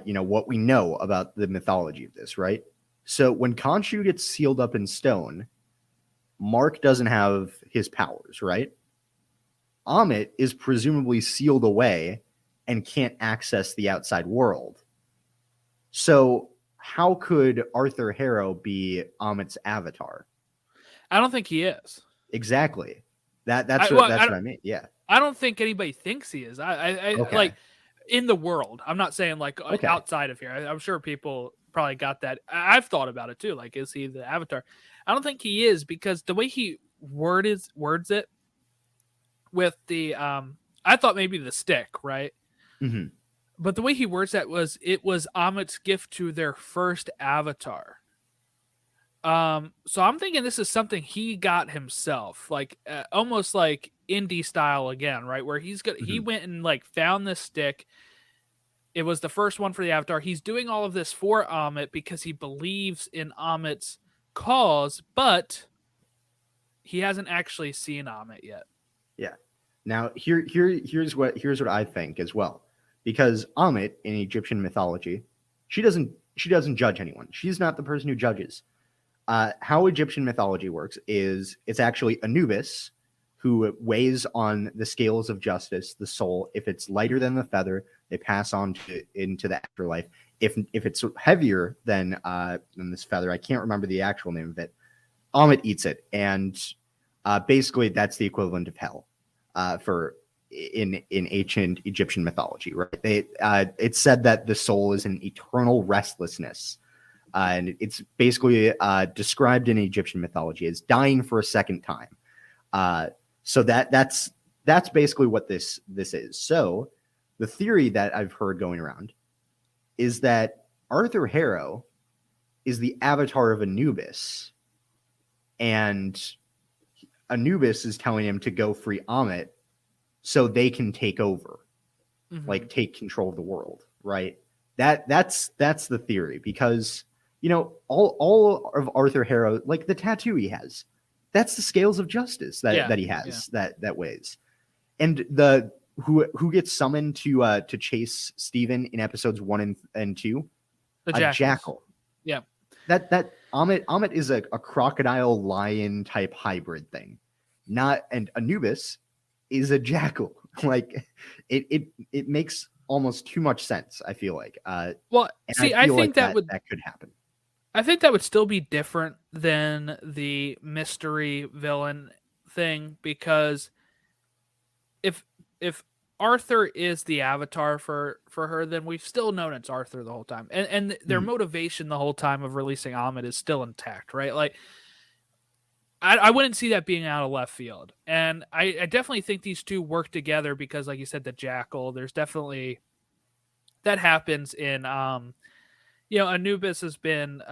you know, what we know about the mythology of this, right? So when Khonshu gets sealed up in stone, Mark doesn't have his powers, right? Amit is presumably sealed away and can't access the outside world. So how could Arthur Harrow be Amit's avatar? I don't think he is. Exactly. That's what I mean. Yeah. I don't think anybody thinks he is. I like in the world. I'm not saying like outside of here. I'm sure people probably got that. I've thought about it too. Like, is he the avatar? I don't think he is because the way he words it with the I thought maybe the stick, right? Mm-hmm. But the way he words that was Amit's gift to their first avatar. So I'm thinking this is something he got himself, like almost like indie style again, right? Where he went and like found this stick. It was the first one for the avatar. He's doing all of this for Amit because he believes in Amit's cause, but he hasn't actually seen Amit yet. Yeah. Now here's what I think as well. Because Amit in Egyptian mythology, she doesn't judge anyone. She's not the person who judges. How Egyptian mythology works is it's actually Anubis who weighs on the scales of justice the soul. If it's lighter than the feather, they pass on into the afterlife. If it's heavier than this feather, I can't remember the actual name of it, Ammit eats it, and basically that's the equivalent of hell for in ancient Egyptian mythology, right? It's said that the soul is an eternal restlessness, and it's basically described in Egyptian mythology as dying for a second time. So that's basically what this is. So the theory that I've heard going around is that Arthur Harrow is the avatar of Anubis, and Anubis is telling him to go free Ammit so they can take over, like take control of the world, right? That's the theory, because all of Arthur Harrow, like the tattoo he has, that's the scales of justice that he has that weighs, and who gets summoned to chase Stephen in episodes 1 and 2, a jackal. Yeah, that Ammit is a crocodile lion type hybrid thing, and Anubis is a jackal. Like it makes almost too much sense, I feel like. Well, see, I think that could happen. I think that would still be different than the mystery villain thing, because if Arthur is the avatar for her, then we've still known it's Arthur the whole time, and their motivation the whole time of releasing Ammit is still intact, right? Like, I wouldn't see that being out of left field, and I definitely think these two work together because, like you said, the jackal. There's definitely that happens in Anubis has been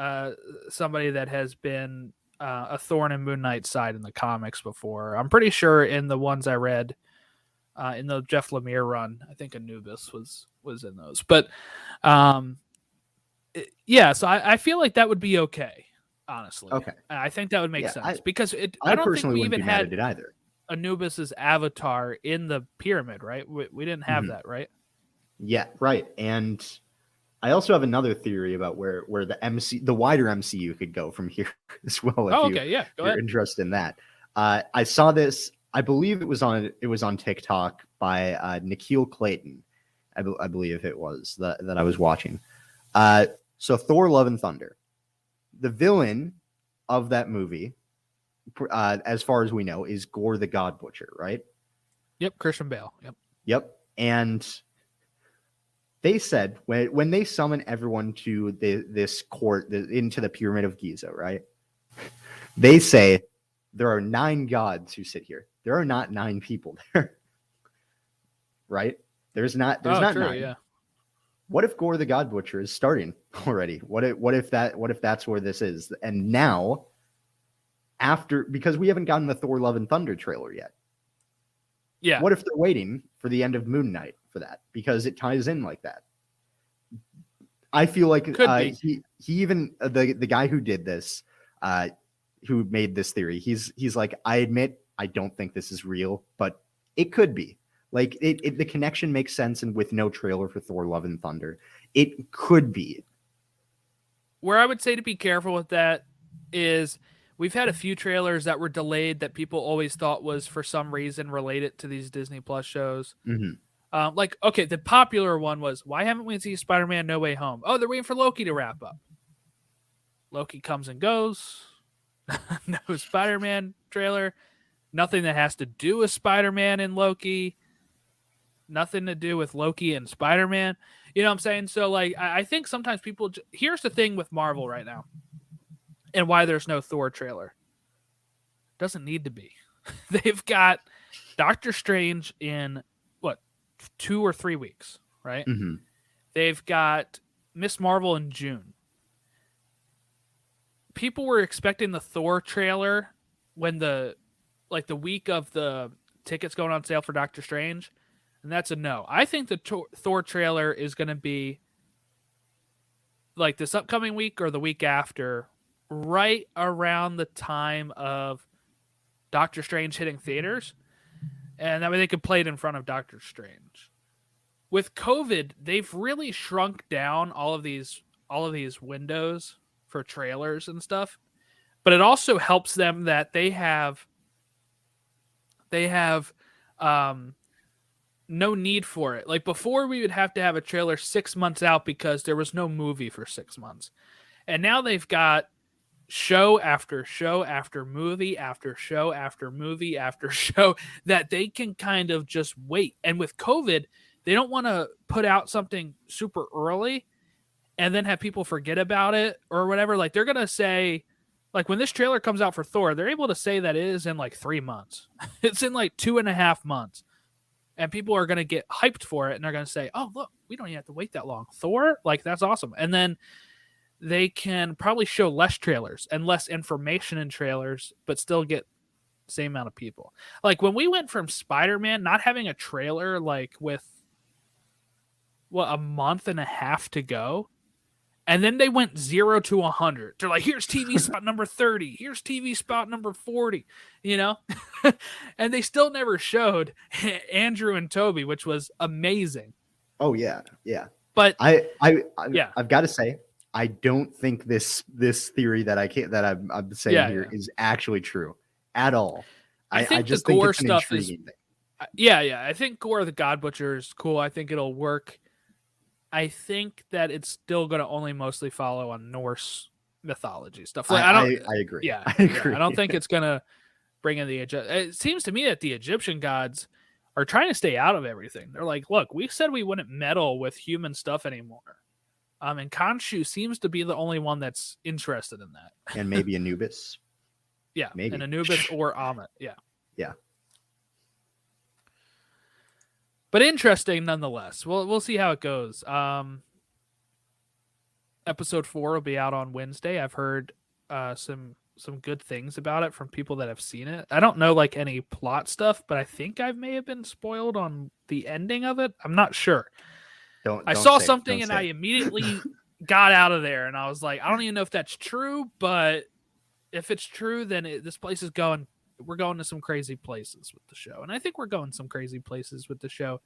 somebody that has been a thorn in Moon Knight's side in the comics before. I'm pretty sure in the ones I read in the Jeff Lemire run, I think Anubis was in those. But so I feel like that would be okay, honestly. Okay. I think that would make sense because I don't think we even had it either. Anubis's avatar in the pyramid, right? We didn't have that, right? Yeah, right. And I also have another theory about where the wider MCU could go from here as well. Go ahead. You're interested in that. I saw this. I believe it was on TikTok by Nikhil Clayton. I believe it was that I was watching. So Thor: Love and Thunder, the villain of that movie, as far as we know, is Gore the God Butcher, right? Yep, Christian Bale. Yep. And they said when they summon everyone to this court into the Pyramid of Giza, right? They say there are 9 gods who sit here. There are not 9 people there, right? There's not true, 9. Yeah. What if Gore the God Butcher is starting already? What if that's where this is? And now, because we haven't gotten the Thor: Love and Thunder trailer yet. Yeah. What if they're waiting for the end of Moon Knight for that, because it ties in like that? I feel like he even the guy who did this, who made this theory, he's like, I admit I don't think this is real, but it could be. Like the connection makes sense, and with no trailer for Thor: Love and Thunder, it could be. Where I would say to be careful with that is we've had a few trailers that were delayed that people always thought was for some reason related to these Disney Plus shows. The popular one was, why haven't we seen Spider-Man No Way Home? Oh, they're waiting for Loki to wrap up. Loki comes and goes. No Spider-Man trailer. Nothing that has to do with Spider-Man and Loki. Nothing to do with Loki and Spider-Man. You know what I'm saying? So, like, I think sometimes people... Here's the thing with Marvel right now, and why there's no Thor trailer. Doesn't need to be. They've got Doctor Strange in, 2 or 3 weeks, right? Mm-hmm. They've got Miss Marvel in June. People were expecting the Thor trailer when the week of the tickets going on sale for Doctor Strange, and that's a no. I think the Thor trailer is going to be like this upcoming week or the week after, right around the time of Doctor Strange hitting theaters, and that way they could play it in front of Doctor Strange. With COVID, they've really shrunk down all of these windows for trailers and stuff. but it also helps them that they have no need for it. Like before, we would have to have a trailer 6 months out because there was no movie for 6 months, and now they've got show after show after movie after show after movie after show that they can kind of just wait. And with COVID, they don't want to put out something super early and then have people forget about it or whatever. Like they're going to say, like when this trailer comes out for Thor, they're able to say that it is in like 3 months. It's in like 2.5 months. And people are going to get hyped for it. And they're going to say, oh, look, we don't even have to wait that long. Thor? Like, that's awesome. And then they can probably show less trailers and less information in trailers, but still get the same amount of people. Like when we went from Spider-Man not having a trailer, like with a month and a half to go, and then they went 0 to 100. They're like, here's TV spot number 30. Here's TV spot number 40, you know? And they still never showed Andrew and Toby, which was amazing. Oh yeah. Yeah. But I've yeah. got to say, I don't think this theory that I'm saying here is actually true at all. I think just the gore think it's an stuff is intriguing thing. Yeah. I think Gore the God Butcher is cool. I think it'll work. I think that it's still going to only mostly follow on Norse mythology stuff. Like, I agree. Yeah, I agree. I don't think it's going to bring in the It seems to me that the Egyptian gods are trying to stay out of everything. They're like, look, we said we wouldn't meddle with human stuff anymore. And Khonshu seems to be the only one that's interested in that. And maybe Anubis. Yeah, maybe an Anubis or Ammit. Yeah. Yeah. But interesting nonetheless. We'll see how it goes. Episode 4 will be out on Wednesday. I've heard some good things about it from people that have seen it. I don't know like any plot stuff, but I think I may have been spoiled on the ending of it. I'm not sure. I saw something and I immediately got out of there, and I was like, I don't even know if that's true, but if it's true, then this place is going. We're going to some crazy places with the show, and I think we're going some crazy places with the show.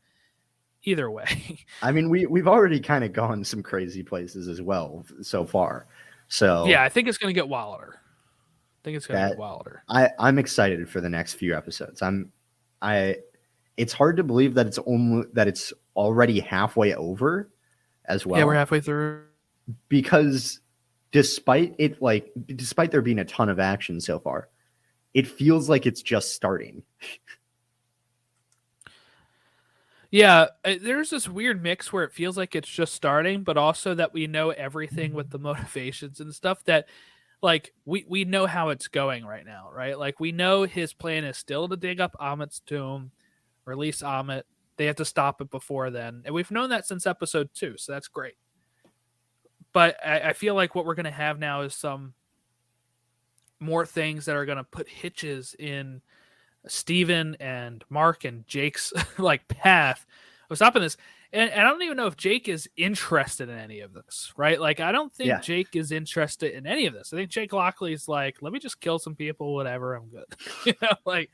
Either way, I mean, we've already kind of gone some crazy places as well so far. So yeah, I think it's going to get wilder. I'm excited for the next few episodes. It's hard to believe that it's already halfway over as well. Yeah, we're halfway through. Because despite there being a ton of action so far, it feels like it's just starting. Yeah, there's this weird mix where it feels like it's just starting, but also that we know everything with the motivations and stuff that like we know how it's going right now, right? Like we know his plan is still to dig up Ammit's tomb, release Ammit. They have to stop it before then. And we've known that since episode 2, so that's great. But I feel like what we're going to have now is some more things that are going to put hitches in Steven and Mark and Jake's like path of stopping this. And I don't even know if Jake is interested in any of this, right? Like, I don't think Jake is interested in any of this. I think Jake Lockley's like, let me just kill some people, whatever, I'm good. You know, like,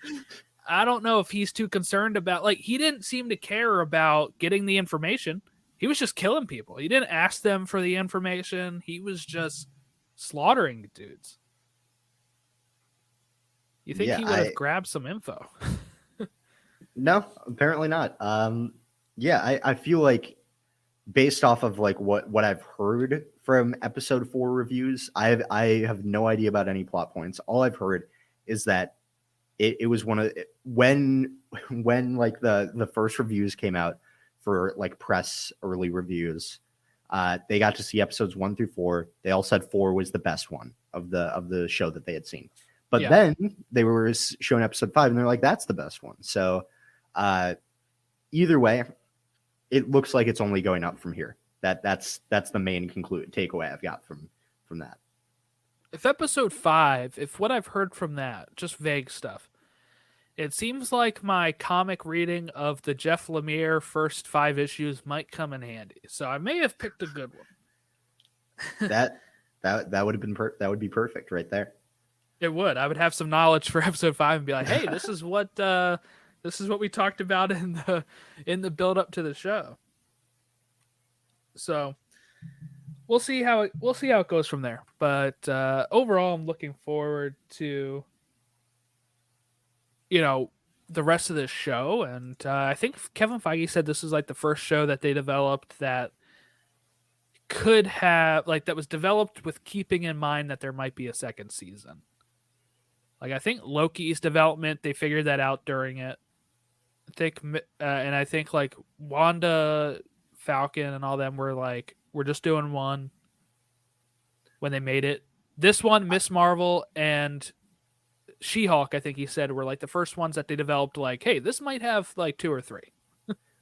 I don't know if he's too concerned about, like, he didn't seem to care about getting the information. He was just killing people. He didn't ask them for the information. He was just slaughtering dudes. You think he would have grabbed some info? No, apparently not. I feel like based off of like what I've heard from episode 4 reviews, I have no idea about any plot points. All I've heard is that it was when like the first reviews came out for like press early reviews, they got to see episodes 1 through 4. They all said 4 was the best one of the show that they had seen. But then they were showing episode 5 and they're like, that's the best one. So either way, it looks like it's only going up from here. That's the main takeaway I've got from that. If episode 5, if what I've heard from that, just vague stuff, it seems like my comic reading of the Jeff Lemire first 5 issues might come in handy. So I may have picked a good one. that would have been that would be perfect right there. It would. I would have some knowledge for episode 5 and be like, hey, this is what we talked about in the build up to the show. So we'll see how it goes from there. But overall, I'm looking forward to the rest of this show. And I think Kevin Feige said this is like the first show that they developed that could have that was developed with keeping in mind that there might be a second season. Like, I think Loki's development, they figured that out during it. I think like Wanda, Falcon, and all them were like, we're just doing one when they made it. This one, Miss Marvel and She-Hulk, I think he said, were like the first ones that they developed. Like, hey, this might have like 2 or 3.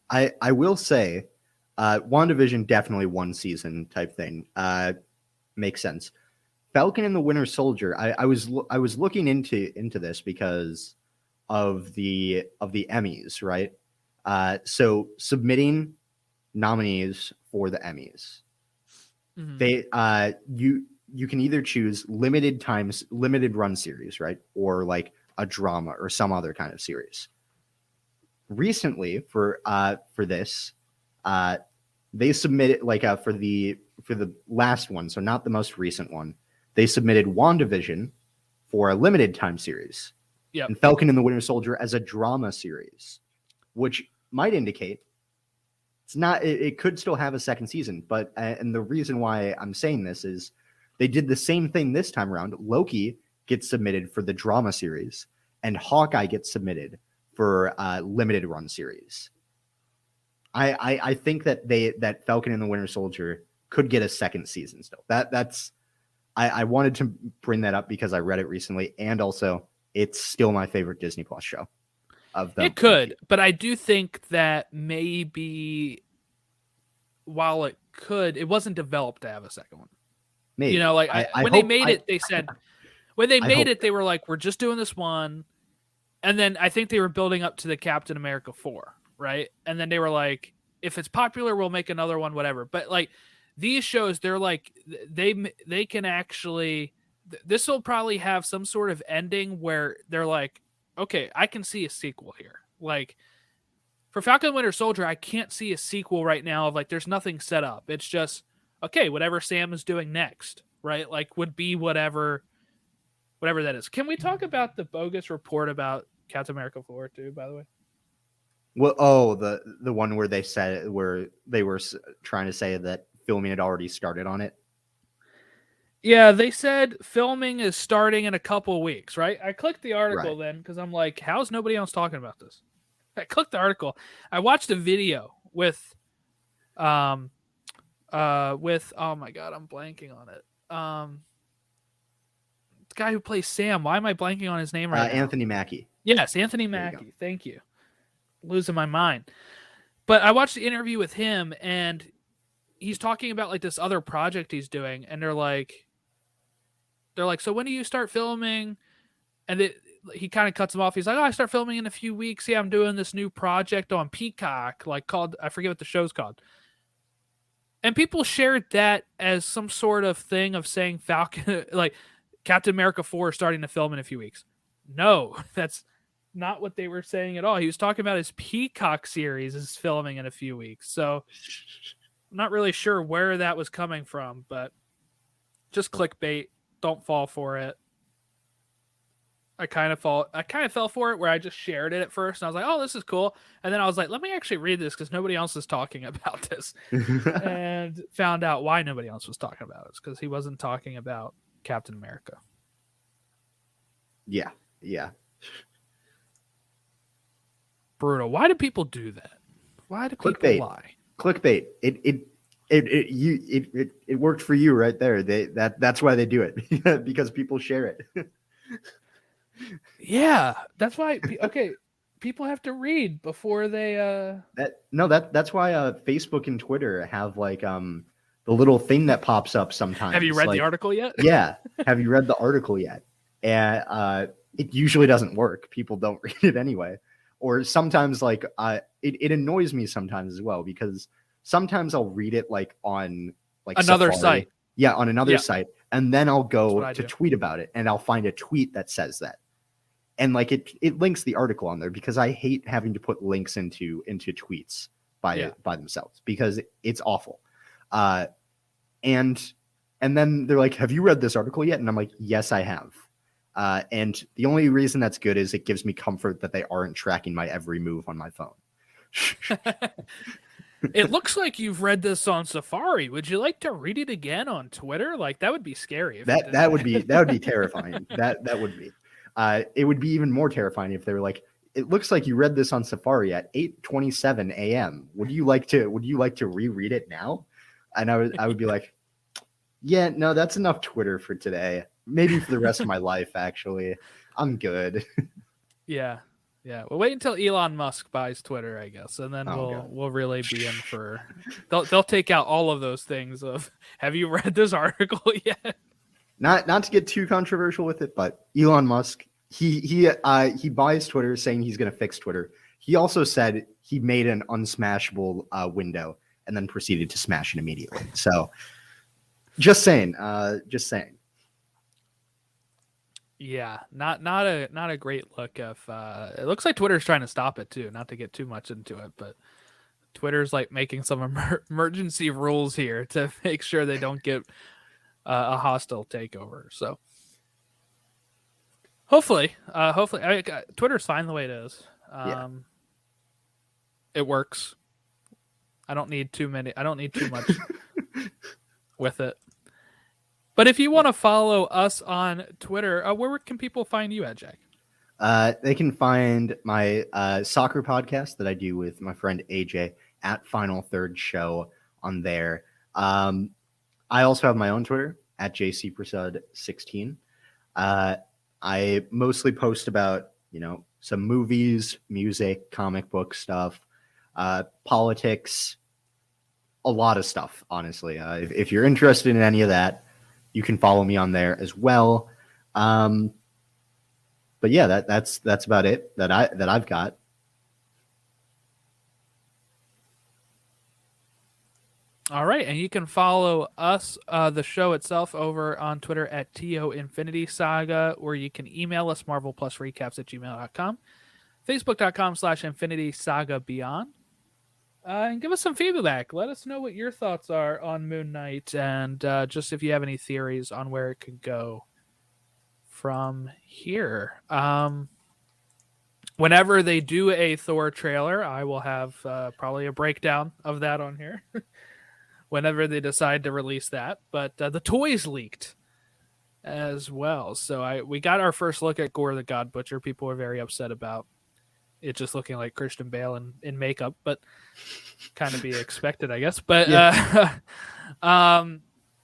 I will say, WandaVision definitely one season type thing. Makes sense. Falcon and the Winter Soldier. I was looking into this because of the Emmys, right? So submitting nominees for the Emmys, they you can either choose limited run series, right, or like a drama or some other kind of series. Recently, for this, they submitted for the last one, so not the most recent one. They submitted WandaVision for a limited time series, and Falcon and the Winter Soldier as a drama series, which might indicate it's not. It could still have a second season, but and the reason why I'm saying this is they did the same thing this time around. Loki gets submitted for the drama series, and Hawkeye gets submitted for a limited run series. I think that Falcon and the Winter Soldier could get a second season still. That's I wanted to bring that up because I read it recently, and also it's still my favorite Disney Plus show. It could, but I do think that maybe while it could, it wasn't developed to have a second one. Maybe. When they made it, they said they were like, we're just doing this one, and then I think they were building up to the Captain America 4, right? And then they were like, if it's popular, we'll make another one, whatever. But like these shows, they're like they can actually. This will probably have some sort of ending where they're like, okay, I can see a sequel here. Like for Falcon and Winter Soldier, I can't see a sequel right now of like there's nothing set up. It's just okay, whatever Sam is doing next, right? Like would be whatever that is. Can we talk about the bogus report about Captain America 4 too, by the way? Well, the one where they said where they were trying to say that filming had already started on it. Yeah, they said filming is starting in a couple of weeks, right? I clicked the article then because I'm like, how's nobody else talking about this? I clicked the article. I watched a video with oh my god, I'm blanking on it. The guy who plays Sam. Why am I blanking on his name right now? Anthony Mackie. Yes, Anthony Mackie. Thank you. Losing my mind. But I watched the interview with him, and he's talking about like this other project he's doing, and they're like, so when do you start filming? And he kind of cuts him off. He's like, I start filming in a few weeks. Yeah, I'm doing this new project on Peacock, like called, I forget what the show's called. And people shared that as some sort of thing of saying Falcon, like Captain America 4 starting to film in a few weeks. No, that's not what they were saying at all. He was talking about his Peacock series is filming in a few weeks. So I'm not really sure where that was coming from, but just clickbait. Don't fall for it. I kind of fell for it where I just shared it at first. And I was like, oh, this is cool. And then I was like, let me actually read this because nobody else is talking about this. And found out why nobody else was talking about it. It's because he wasn't talking about Captain America. Yeah. Brutal. Why do people do that? Why do people lie? Clickbait. It worked for you right there. That's why they do it because people share it. Yeah, that's why. Okay, people have to read before they. That's why Facebook and Twitter have like the little thing that pops up sometimes. Have you read the article yet? Yeah. Have you read the article yet? And it usually doesn't work. People don't read it anyway. Or sometimes like it annoys me sometimes as well because sometimes I'll read it like on like another Safari. site. Yeah, on another site. And then I'll go to do. tweet about it and I'll find a tweet that says that. And like it links the article on there because I hate having to put links into tweets by themselves because it's awful. And then they're like, have you read this article yet? And I'm like, yes, I have. And the only reason that's good is it gives me comfort that they aren't tracking my every move on my phone. It looks like you've read this on Safari. Would you like to read it again on Twitter? Like, that would be scary. If That would be terrifying. That would be. It would be even more terrifying if they were like, it looks like you read this on Safari at 8:27 a.m. Would you like to reread it now? And I would be like, yeah, no, that's enough Twitter for today. Maybe for the rest of my life, actually. I'm good. Yeah. Yeah. We'll wait until Elon Musk buys Twitter, I guess, and then God. we'll really be in for they'll take out all of those things of, have you read this article yet? Not to get too controversial with it, but Elon Musk, he buys Twitter saying he's going to fix Twitter. He also said he made an unsmashable window and then proceeded to smash it immediately. So just saying. Yeah, not a great look. If it looks like Twitter's trying to stop it too. Not to get too much into it, but Twitter's like making some emergency rules here to make sure they don't get a hostile takeover. So hopefully, Twitter's fine the way it is. It works. I don't need too much with it. But if you want to follow us on Twitter, where can people find you at, Jack? They can find my soccer podcast that I do with my friend AJ at Final Third Show on there. I also have my own Twitter at Jack Sewpersaud 16. I mostly post about, some movies, music, comic book stuff, politics, a lot of stuff, honestly. If you're interested in any of that, you can follow me on there as well. But yeah, that's about it that I've got. All right, and you can follow us, the show itself, over on Twitter at TO Infinity Saga, or you can email us marvelplusrecaps@gmail.com, facebook.com/Infinity Saga Beyond. And give us some feedback. Let us know what your thoughts are on Moon Knight, and just if you have any theories on where it could go from here. Whenever they do a Thor trailer, I will have probably a breakdown of that on here. Whenever they decide to release that. But the toys leaked as well. So we got our first look at Gore the God Butcher. People were very upset about it just looking like Christian Bale in makeup, but kind of be expected, I guess. But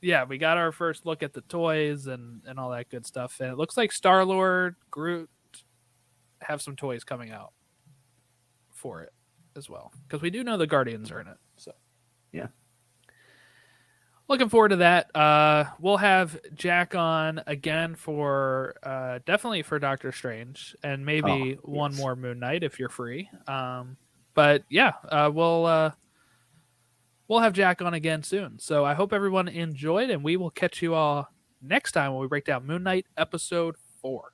yeah, we got our first look at the toys and all that good stuff. And it looks like Star-Lord, Groot have some toys coming out for it as well. Because we do know the Guardians are in it. So yeah. Looking forward to that. We'll have Jack on again for definitely for Doctor Strange and maybe one more Moon Knight if you're free. But yeah, we'll have Jack on again soon. So I hope everyone enjoyed, and we will catch you all next time when we break down Moon Knight episode 4.